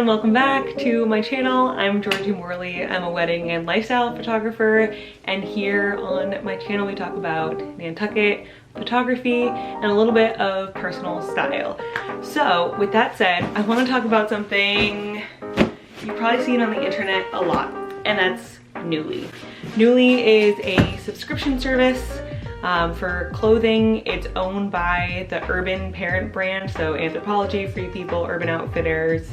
and welcome back to my channel. I'm Nuuly. I'm a wedding and lifestyle photographer, and here on my channel we talk about Nantucket photography and a little bit of personal style. So with that said, I want to talk about something you've probably seen on the internet a lot, and that's Nuuly. Nuuly is a subscription service for clothing. It's owned by the Urban parent brand, so Anthropologie, Free People, Urban Outfitters.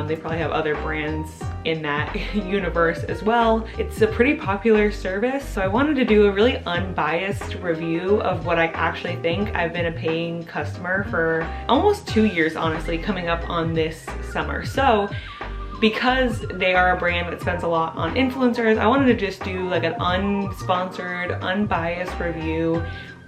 They probably have other brands in that universe as well. It's a pretty popular service, so I wanted to do a really unbiased review of what I actually think. I've been a paying customer for almost 2 years, honestly, coming up on this summer. So because they are a brand that spends a lot on influencers, I wanted to just do like an unsponsored, unbiased review,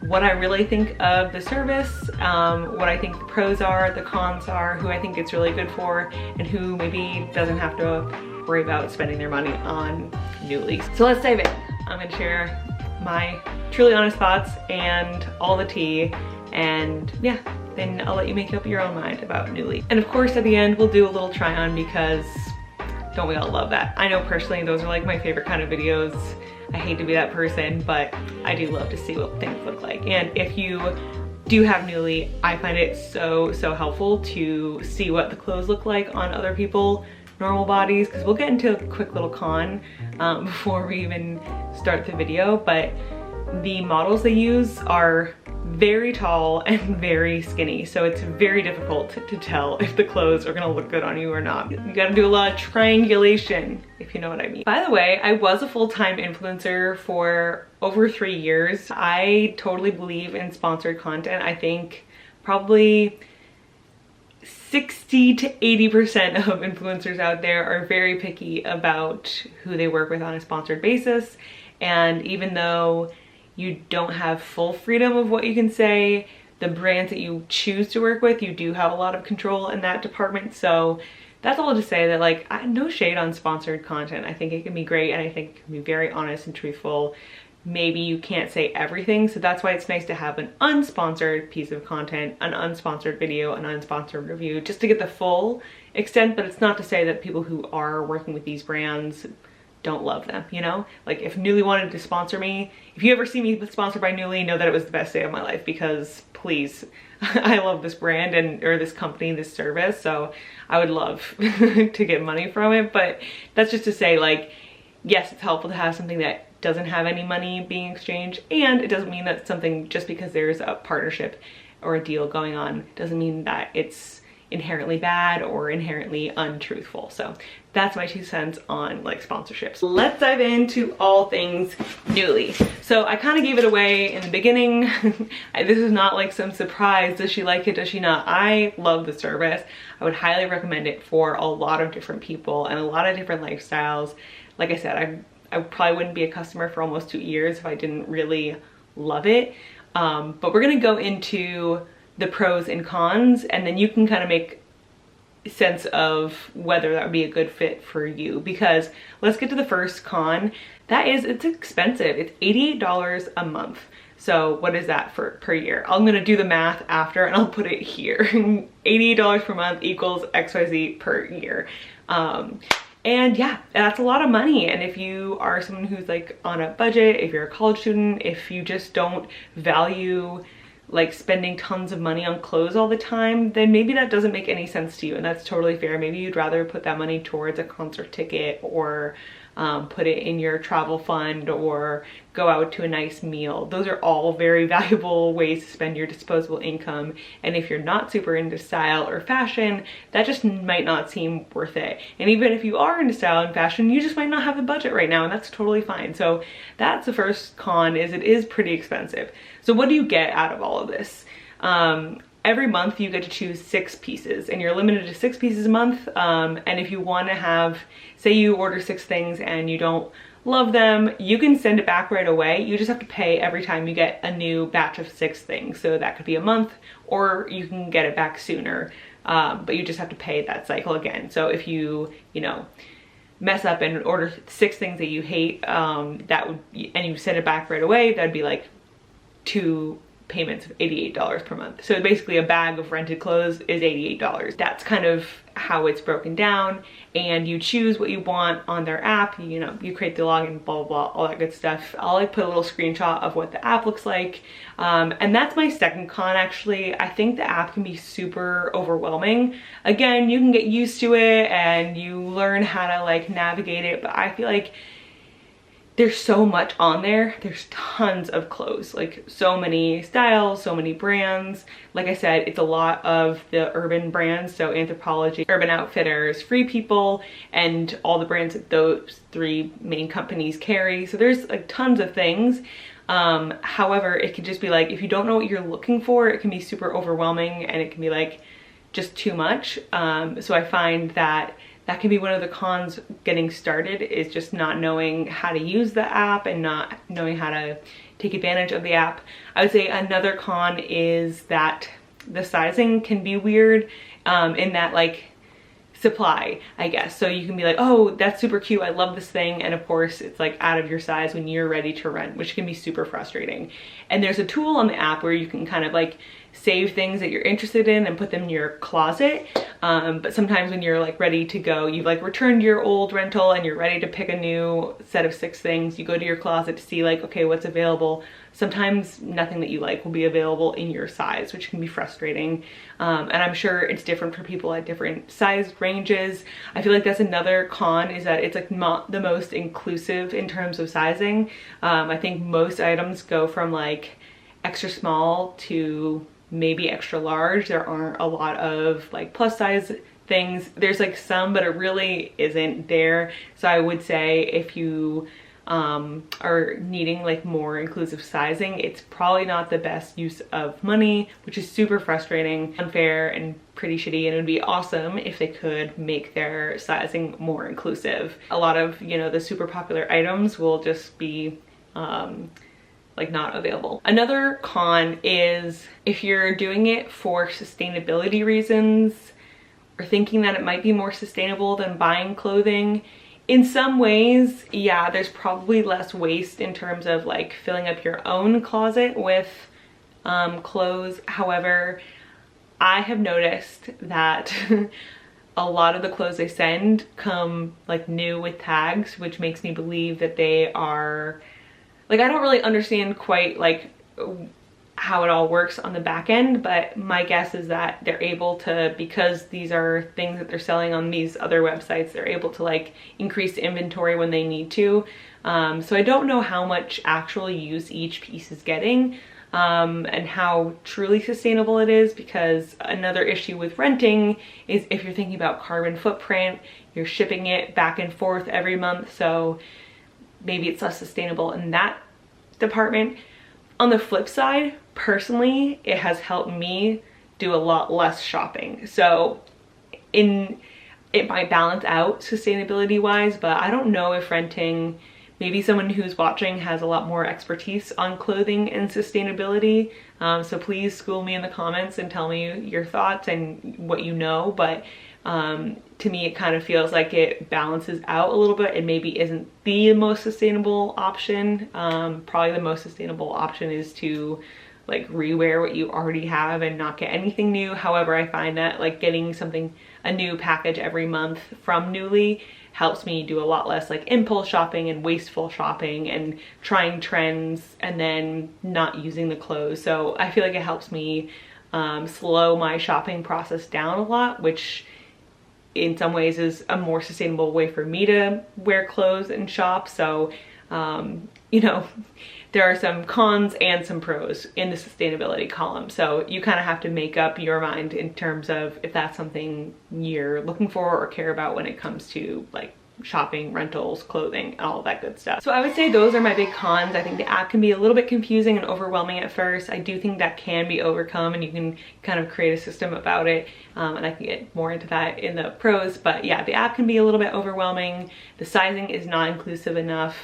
what I really think of the service, what I think the pros are, the cons are, who I think it's really good for, and who maybe doesn't have to worry about spending their money on Nuuly. So let's dive in. I'm gonna share my truly honest thoughts and all the tea, and yeah, then I'll let you make up your own mind about Nuuly. And of course at the end we'll do a little try on, because don't we all love that? I know personally those are like my favorite kind of videos. I hate to be that person, but I do love to see what things look like. And if you do have Nuuly, I find it so helpful to see what the clothes look like on other people, normal bodies, because we'll get into a quick little con before we even start the video, but the models they use are very tall and very skinny, so it's very difficult to tell if the clothes are gonna look good on you or not. You gotta do a lot of triangulation, if you know what I mean. By the way, I was a full-time influencer for over 3 years. I totally believe in sponsored content. I think probably 60 to 80% of influencers out there are very picky about who they work with on a sponsored basis, and even though you don't have full freedom of what you can say, the brands that you choose to work with, you do have a lot of control in that department. So that's all to say that, like, no shade on sponsored content. I think it can be great, and I think it can be very honest and truthful. Maybe you can't say everything, so that's why it's nice to have an unsponsored piece of content, an unsponsored video, an unsponsored review, just to get the full extent. But it's not to say that people who are working with these brands don't love them, you know? Like, if Nuuly wanted to sponsor me, if you ever see me sponsored by Nuuly, know that it was the best day of my life, because please, I love this brand or this company, this service, so I would love to get money from it. But that's just to say, like, yes, it's helpful to have something that doesn't have any money being exchanged, and it doesn't mean that something, just because there's a partnership or a deal going on, doesn't mean that it's inherently bad or inherently untruthful. So that's my 2 cents on like sponsorships. Let's dive into all things Nuuly. So I kind of gave it away in the beginning. This is not like some surprise. Does she like it? Does she not? I love the service. I would highly recommend it for a lot of different people and a lot of different lifestyles. Like I said, I probably wouldn't be a customer for almost 2 years if I didn't really love it. But we're gonna go into the pros and cons, and then you can kind of make sense of whether that would be a good fit for you. Because let's get to the first con. That is, it's expensive. It's $88 a month. So what is that per year? I'm gonna do the math after and I'll put it here. $88 per month equals XYZ per year. And yeah, that's a lot of money. And if you are someone who's like on a budget, if you're a college student, if you just don't value like spending tons of money on clothes all the time, then maybe that doesn't make any sense to you, and that's totally fair. Maybe you'd rather put that money towards a concert ticket, or put it in your travel fund, or go out to a nice meal. Those are all very valuable ways to spend your disposable income. And if you're not super into style or fashion, that just might not seem worth it. And even if you are into style and fashion, you just might not have the budget right now, and that's totally fine. So that's the first con, is it is pretty expensive. So what do you get out of all of this? Every month you get to choose 6 pieces, and you're limited to 6 pieces a month. And if you want to have, say you order 6 things and you don't love them, you can send it back right away. You just have to pay every time you get a new batch of 6 things. So that could be a month, or you can get it back sooner, but you just have to pay that cycle again. So if you know, mess up and order 6 things that you hate, and you send it back right away, that'd be like 2 payments of $88 per month. So basically a bag of rented clothes is $88. That's kind of how it's broken down, and you choose what you want on their app. You know, you create the login, blah, blah, blah, all that good stuff. I'll like put a little screenshot of what the app looks like. And that's my second con actually. I think the app can be super overwhelming. Again, you can get used to it and you learn how to like navigate it, but I feel like there's so much on there. There's tons of clothes, like so many styles, so many brands. Like I said, it's a lot of the urban brands, so Anthropologie, Urban Outfitters, Free People, and all the brands that those three main companies carry. So there's like tons of things. However, it can just be like, if you don't know what you're looking for, it can be super overwhelming and it can be like just too much. So I find that that can be one of the cons getting started, is just not knowing how to use the app and not knowing how to take advantage of the app. I would say another con is that the sizing can be weird, in that like supply, I guess. So you can be like, oh, that's super cute, I love this thing, and of course it's like out of your size when you're ready to rent, which can be super frustrating. And there's a tool on the app where you can kind of like save things that you're interested in and put them in your closet. But sometimes when you're like ready to go, you've like returned your old rental and you're ready to pick a new set of 6 things, you go to your closet to see like, okay, what's available. Sometimes nothing that you like will be available in your size, which can be frustrating. And I'm sure it's different for people at different size ranges. I feel like that's another con, is that it's like not the most inclusive in terms of sizing. I think most items go from like extra small to maybe extra large. There aren't a lot of like plus size things. There's like some, but it really isn't there. So I would say if you are needing like more inclusive sizing, it's probably not the best use of money, which is super frustrating, unfair, and pretty shitty. And it would be awesome if they could make their sizing more inclusive. A lot of, you know, the super popular items will just be like not available. Another con is if you're doing it for sustainability reasons or thinking that it might be more sustainable than buying clothing. In some ways, yeah, there's probably less waste in terms of like filling up your own closet with clothes. However, I have noticed that a lot of the clothes they send come like new with tags, which makes me believe that they are like, I don't really understand quite like how it all works on the back end, but my guess is that they're able to, because these are things that they're selling on these other websites, they're able to like increase the inventory when they need to. So I don't know how much actual use each piece is getting, and how truly sustainable it is, because another issue with renting is if you're thinking about carbon footprint, you're shipping it back and forth every month. So maybe it's less sustainable in that department. On the flip side, personally, it has helped me do a lot less shopping. So it might balance out sustainability wise, but I don't know if renting, maybe someone who's watching has a lot more expertise on clothing and sustainability. So please school me in the comments and tell me your thoughts and what you know. But to me, it kind of feels like it balances out a little bit. It maybe isn't the most sustainable option. Probably the most sustainable option is to like rewear what you already have and not get anything new. However, I find that like getting a new package every month from Nuuly helps me do a lot less like impulse shopping and wasteful shopping and trying trends and then not using the clothes. So I feel like it helps me slow my shopping process down a lot, which in some ways is a more sustainable way for me to wear clothes and shop. So, you know, there are some cons and some pros in the sustainability column. So you kind of have to make up your mind in terms of if that's something you're looking for or care about when it comes to like shopping, rentals, clothing, and all of that good stuff. So I would say those are my big cons. I think the app can be a little bit confusing and overwhelming at first. I do think that can be overcome and you can kind of create a system about it. And I can get more into that in the pros, but yeah, the app can be a little bit overwhelming. The sizing is not inclusive enough.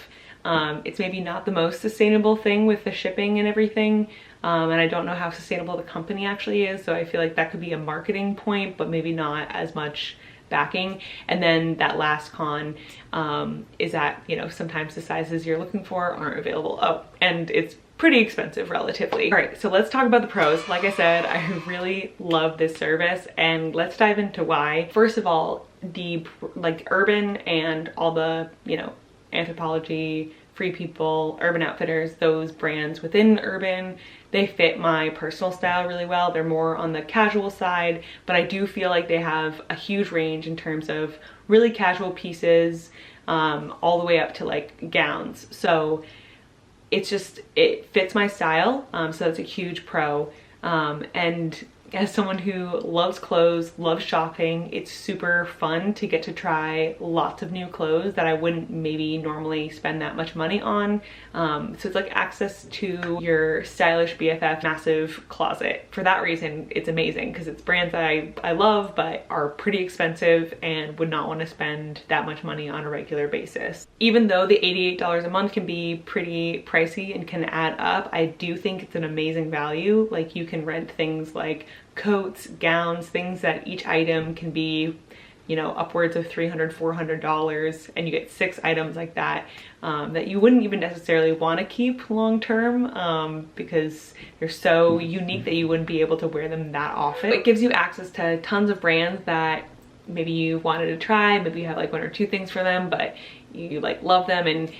It's maybe not the most sustainable thing with the shipping and everything. And I don't know how sustainable the company actually is. So I feel like that could be a marketing point, but maybe not as much backing. And then that last con is that, you know, sometimes the sizes you're looking for aren't available. Oh, and it's pretty expensive relatively. All right, so let's talk about the pros. Like I said, I really love this service, and let's dive into why. First of all, the like Urban and all the, you know, Anthropologie, Free People, Urban Outfitters, those brands within Urban, they fit my personal style really well. They're more on the casual side, but I do feel like they have a huge range in terms of really casual pieces, all the way up to like gowns. So it's just, it fits my style. So that's a huge pro. And as someone who loves clothes, loves shopping, it's super fun to get to try lots of new clothes that I wouldn't maybe normally spend that much money on. So it's like access to your stylish BFF massive closet. For that reason, it's amazing because it's brands that I love but are pretty expensive and would not want to spend that much money on a regular basis. Even though the $88 a month can be pretty pricey and can add up, I do think it's an amazing value. Like, you can rent things like coats, gowns, things that each item can be, you know, upwards of $300, $400, and you get 6 items like that, that you wouldn't even necessarily want to keep long term, because they're so unique that you wouldn't be able to wear them that often. It gives you access to tons of brands that maybe you wanted to try, maybe you have like 1 or 2 things for them, but you like love them. And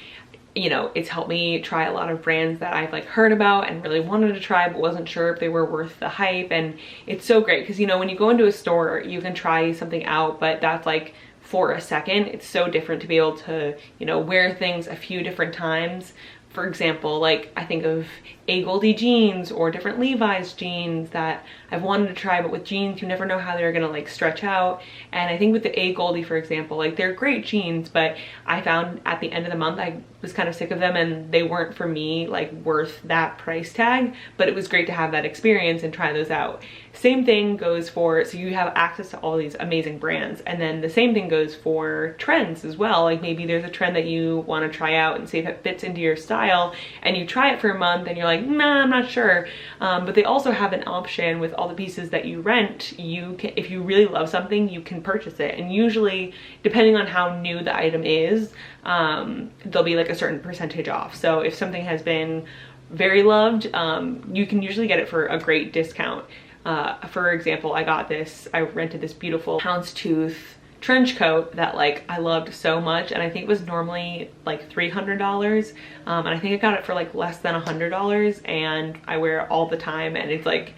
you know, it's helped me try a lot of brands that I've like heard about and really wanted to try but wasn't sure if they were worth the hype. And it's so great because, you know, when you go into a store, you can try something out, but that's like for a second. It's so different to be able to, you know, wear things a few different times. For example, like I think of A. Goldie jeans or different Levi's jeans that I've wanted to try, but with jeans, you never know how they're gonna like stretch out. And I think with the A. Goldie, for example, like they're great jeans, but I found at the end of the month, I was kind of sick of them and they weren't for me like worth that price tag, but it was great to have that experience and try those out. Same thing goes for, so you have access to all these amazing brands, and then the same thing goes for trends as well. Like maybe there's a trend that you want to try out and see if it fits into your style, and you try it for a month and you're like, nah, I'm not sure. But they also have an option with all the pieces that you rent. You can, if you really love something, you can purchase it, and usually depending on how new the item is, there'll be like a certain percentage off. So if something has been very loved, you can usually get it for a great discount. For example, I rented this beautiful houndstooth trench coat that like I loved so much, and I think it was normally like $300, and I think I got it for like less than $100, and I wear it all the time, and it's like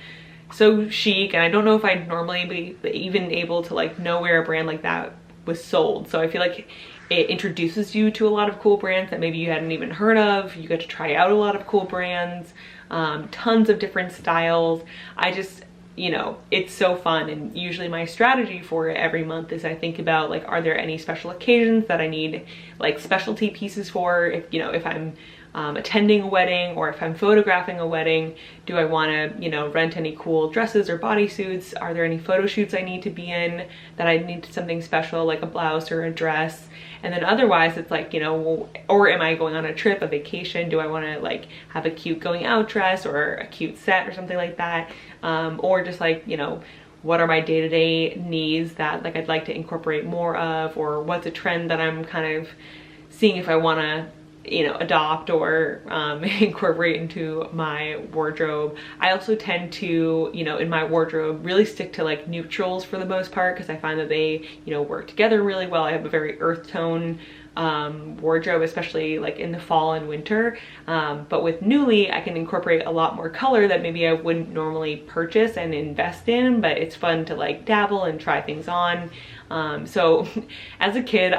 so chic. And I don't know if I'd normally be even able to like know where a brand like that was sold. So I feel like it introduces you to a lot of cool brands that maybe you hadn't even heard of. You get to try out a lot of cool brands, tons of different styles. I just, you know, it's so fun. And usually my strategy for it every month is I think about like, are there any special occasions that I need like specialty pieces for? If, you know, if I'm attending a wedding or if I'm photographing a wedding, do I want to, you know, rent any cool dresses or bodysuits? Are there any photo shoots I need to be in that I need something special like a blouse or a dress? And then otherwise it's like, you know, or am I going on a trip, a vacation? Do I want to like have a cute going out dress or a cute set or something like that? Or just like, you know, what are my day-to-day needs that like I'd like to incorporate more of, or what's a trend that I'm kind of seeing if I want to, you know, adopt or incorporate into my wardrobe. I also tend to, you know, in my wardrobe really stick to like neutrals for the most part, because I find that they, you know, work together really well. I have a very earth tone wardrobe, especially like in the fall and winter, but with Nuuly I can incorporate a lot more color that maybe I wouldn't normally purchase and invest in, but it's fun to like dabble and try things on. So as a kid,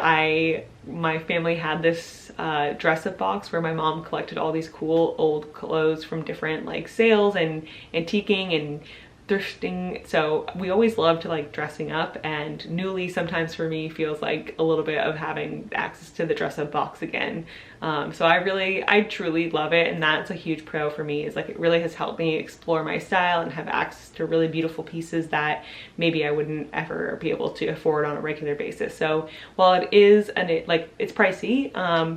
my family had this dress up box where my mom collected all these cool old clothes from different like sales and antiquing and thrifting. So we always loved to like dressing up, and Nuuly sometimes for me feels like a little bit of having access to the dress up box again. So I truly love it, and that's a huge pro for me, is like it really has helped me explore my style and have access to really beautiful pieces that maybe I wouldn't ever be able to afford on a regular basis. So while it is it's pricey,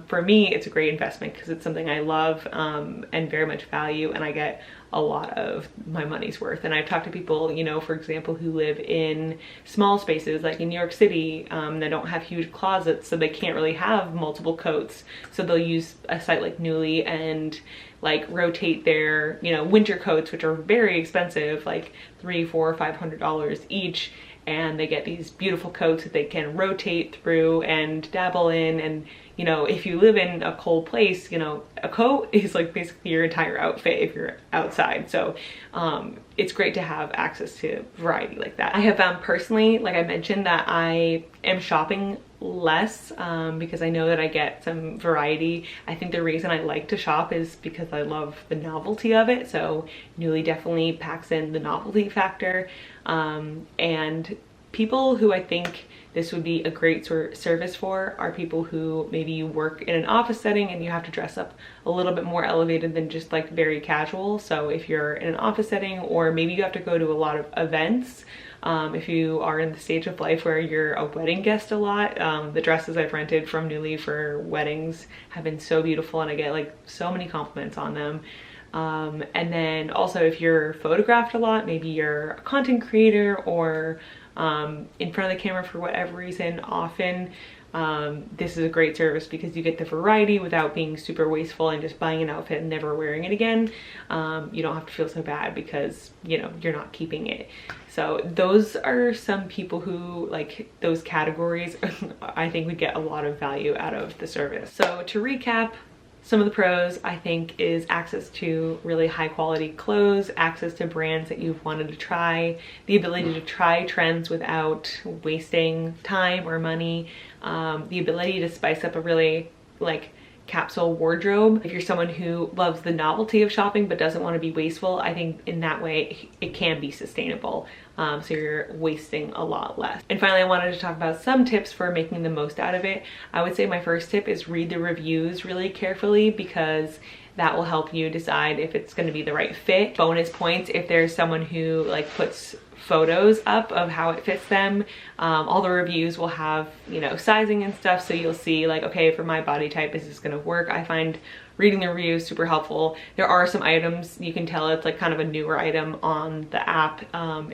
for me it's a great investment because it's something I love and very much value, and I get a lot of my money's worth. And I've talked to people, you know, for example, who live in small spaces like in New York City, that don't have huge closets, so they can't really have multiple coats. So they'll use a site like Nuuly and like rotate their, you know, winter coats, which are very expensive, like $300, $400, $500 each. And they get these beautiful coats that they can rotate through and dabble in. And, you know, if you live in a cold place, you know, a coat is like basically your entire outfit if you're outside. So it's great to have access to variety like that. I have found personally, like I mentioned, that I am shopping less because I know that I get some variety. I think the reason I like to shop is because I love the novelty of it. So Nuuly definitely packs in the novelty factor. And people who I think this would be a great service for are people who maybe you work in an office setting and you have to dress up a little bit more elevated than just like very casual. So if you're in an office setting, or maybe you have to go to a lot of events, if you are in the stage of life where you're a wedding guest a lot, the dresses I've rented from Nuuly for weddings have been so beautiful, and I get like so many compliments on them. And then also if you're photographed a lot, maybe you're a content creator or in front of the camera for whatever reason often, this is a great service because you get the variety without being super wasteful and just buying an outfit and never wearing it again. You don't have to feel so bad because, you know, you're not keeping it. So those are some people who, like, those categories I think would get a lot of value out of the service. So to recap, some of the pros I think is access to really high quality clothes, access to brands that you've wanted to try, the ability to try trends without wasting time or money, the ability to spice up a really like capsule wardrobe. If you're someone who loves the novelty of shopping but doesn't want to be wasteful, I think in that way it can be sustainable. So you're wasting a lot less. And finally, I wanted to talk about some tips for making the most out of it. I would say my first tip is read the reviews really carefully, because that will help you decide if it's going to be the right fit. Bonus points if there's someone who like puts photos up of how it fits them. All the reviews will have, you know, sizing and stuff, so you'll see like, okay, for my body type, is this gonna work? I find reading the reviews super helpful. There are some items you can tell it's like kind of a newer item on the app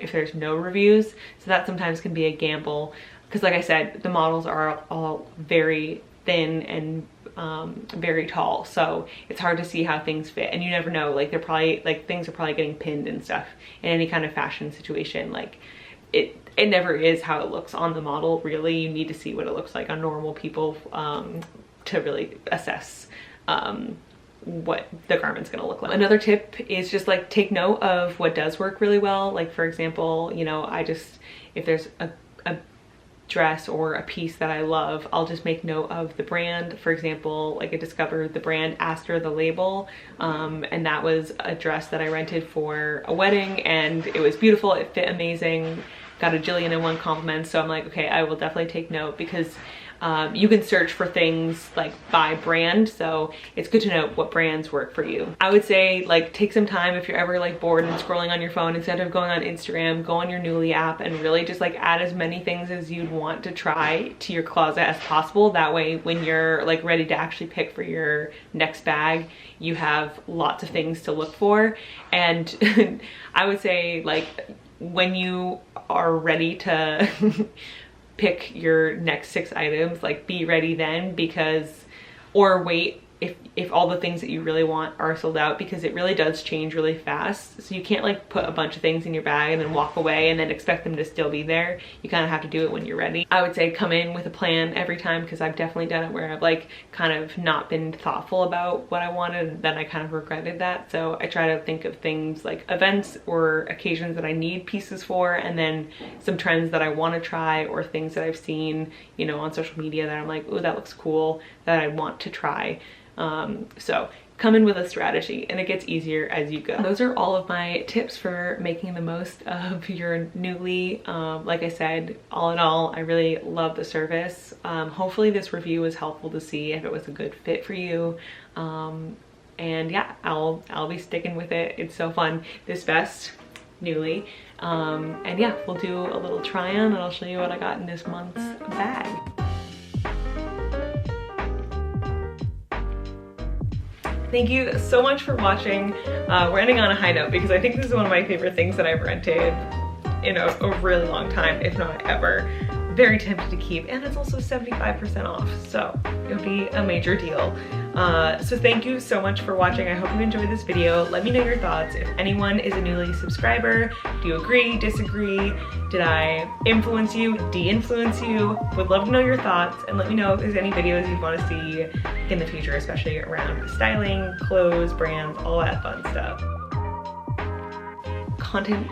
if there's no reviews, so that sometimes can be a gamble, because like I said, the models are all very thin and very tall, so it's hard to see how things fit, and you never know, like they're probably like things are probably getting pinned and stuff in any kind of fashion situation. Like it never is how it looks on the model, really. You need to see what it looks like on normal people to really assess what the garment's gonna look like. Another tip is just like take note of what does work really well. Like for example, you know, if there's a dress or a piece that I love, I'll just make note of the brand. For example, like I discovered the brand Aster the Label, and that was a dress that I rented for a wedding, and it was beautiful, it fit amazing, got a jillion and one compliments. So I'm like, okay, I will definitely take note, because you can search for things like by brand, so it's good to know what brands work for you. I would say like take some time if you're ever like bored and scrolling on your phone, instead of going on Instagram, go on your Nuuly app and really just like add as many things as you'd want to try to your closet as possible. That way when you're like ready to actually pick for your next bag, you have lots of things to look for. And I would say like when you are ready to pick your next 6 items, like be ready then, because, or wait if all the things that you really want are sold out, because it really does change really fast. So you can't like put a bunch of things in your bag and then walk away and then expect them to still be there. You kind of have to do it when you're ready. I would say come in with a plan every time, because I've definitely done it where I've like kind of not been thoughtful about what I wanted, and then I kind of regretted that. So I try to think of things like events or occasions that I need pieces for, and then some trends that I want to try, or things that I've seen, you know, on social media that I'm like, oh, that looks cool, that I want to try. So come in with a strategy, and it gets easier as you go. Those are all of my tips for making the most of your Nuuly. Like I said, all in all, I really love the service. Hopefully this review was helpful to see if it was a good fit for you. And yeah, I'll be sticking with it. It's so fun. This vest, Nuuly. And yeah, we'll do a little try on, and I'll show you what I got in this month's bag. Thank you so much for watching. We're ending on a high note because I think this is one of my favorite things that I've rented in a really long time, if not ever. Very tempted to keep, and it's also 75% off, so it would be a major deal. So thank you so much for watching. I hope you enjoyed this video. Let me know your thoughts. If anyone is a Nuuly subscriber, do you agree, disagree? Did I influence you, de-influence you? Would love to know your thoughts, and let me know if there's any videos you'd want to see in the future, especially around styling, clothes, brands, all that fun stuff. Content.